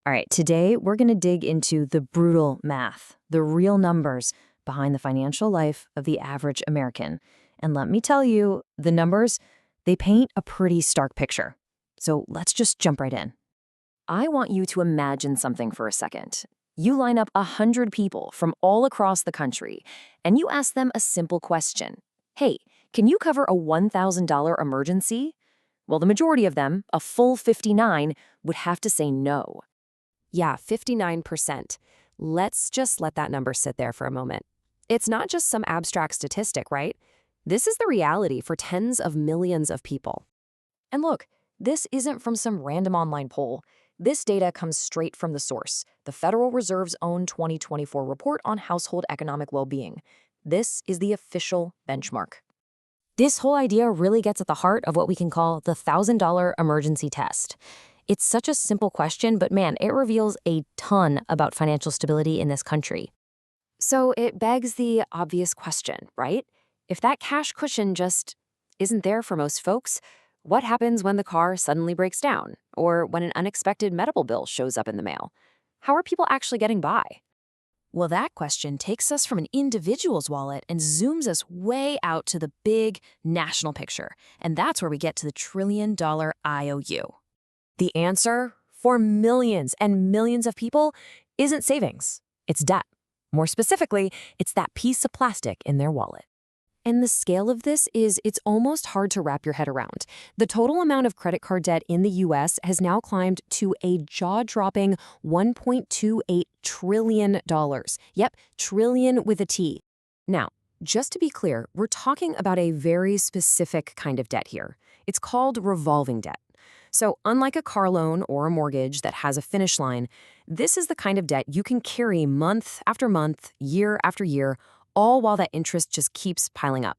All right, today we're going to dig into the brutal math, the real numbers behind the financial life of the average American. And let me tell you, the numbers, they paint a pretty stark picture. So let's just jump right in. I want you to imagine something for a second. You line up 100 people from all across the country, and you ask them a simple question. Hey, can you cover a $1,000 emergency? Well, the majority of them, a full 59, would have to say no. Yeah, 59%. Let's just let that number sit there for a moment. It's not just some abstract statistic, right? This is the reality for tens of millions of people. And look, this isn't from some random online poll. This data comes straight from the source, the Federal Reserve's own 2024 report on household economic well-being. This is the official benchmark. This whole idea really gets at the heart of what we can call the $1,000 emergency test. It's such a simple question, but man, it reveals a ton about financial stability in this country. So it begs the obvious question, right? If that cash cushion just isn't there for most folks, what happens when the car suddenly breaks down or when an unexpected medical bill shows up in the mail? How are people actually getting by? Well, that question takes us from an individual's wallet and zooms us way out to the big national picture. And that's where we get to the $1 trillion IOU. The answer, for millions and millions of people, isn't savings. It's debt. More specifically, it's that piece of plastic in their wallet. And the scale of this is it's almost hard to wrap your head around. The total amount of credit card debt in the U.S. has now climbed to a jaw-dropping $1.28 trillion. Yep, trillion with a T. Now, just to be clear, we're talking about a very specific kind of debt here. It's called revolving debt. So unlike a car loan or a mortgage that has a finish line, this is the kind of debt you can carry month after month, year after year, all while that interest just keeps piling up.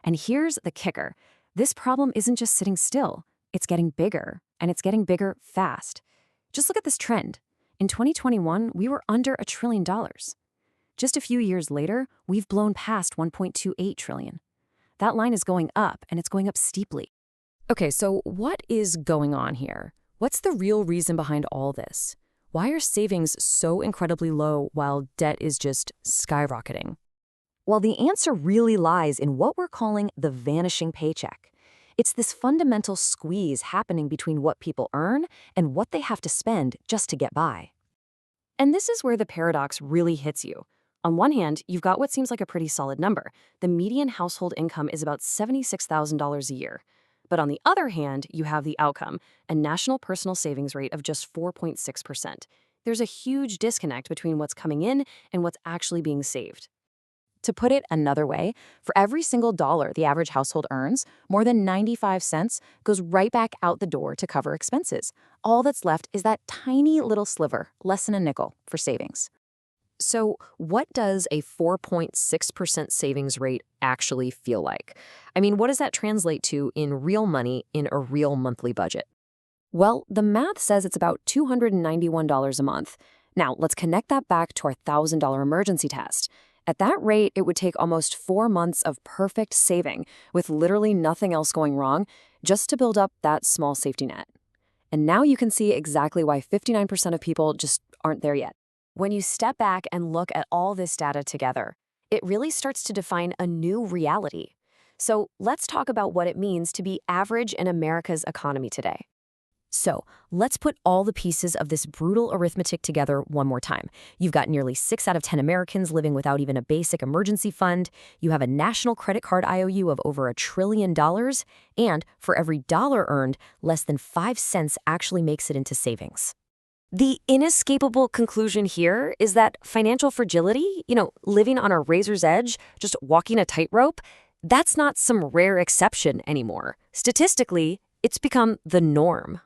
And here's the kicker. This problem isn't just sitting still. It's getting bigger, and it's getting bigger fast. Just look at this trend. In 2021, we were under $1 trillion. Just a few years later, we've blown past $1.28 trillion. That line is going up, and it's going up steeply. Okay, so what is going on here? What's the real reason behind all this? Why are savings so incredibly low while debt is just skyrocketing? Well, the answer really lies in what we're calling the vanishing paycheck. It's this fundamental squeeze happening between what people earn and what they have to spend just to get by. And this is where the paradox really hits you. On one hand, you've got what seems like a pretty solid number. The median household income is about $76,000 a year. But on the other hand, you have the outcome, a national personal savings rate of just 4.6%. There's a huge disconnect between what's coming in and what's actually being saved. To put it another way, for every single dollar the average household earns, more than 95 cents goes right back out the door to cover expenses. All that's left is that tiny little sliver, less than a nickel, for savings. So what does a 4.6% savings rate actually feel like? I mean, what does that translate to in real money in a real monthly budget? Well, the math says it's about $291 a month. Now, let's connect that back to our $1,000 emergency test. At that rate, it would take almost 4 months of perfect saving, with literally nothing else going wrong, just to build up that small safety net. And now you can see exactly why 59% of people just aren't there yet. When you step back and look at all this data together, it really starts to define a new reality. So let's talk about what it means to be average in America's economy today. So let's put all the pieces of this brutal arithmetic together one more time. You've got nearly 6 out of 10 Americans living without even a basic emergency fund. You have a national credit card IOU of over $1 trillion. And for every dollar earned, less than 5 cents actually makes it into savings. The inescapable conclusion here is that financial fragility, living on a razor's edge, just walking a tightrope, that's not some rare exception anymore. Statistically, it's become the norm.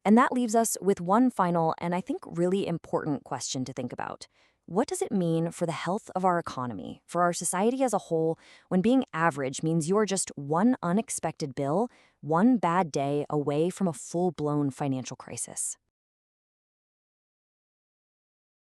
And that leaves us with one final and I think really important question to think about. What does it mean for the health of our economy, for our society as a whole, when being average means you're just one unexpected bill, one bad day away from a full-blown financial crisis?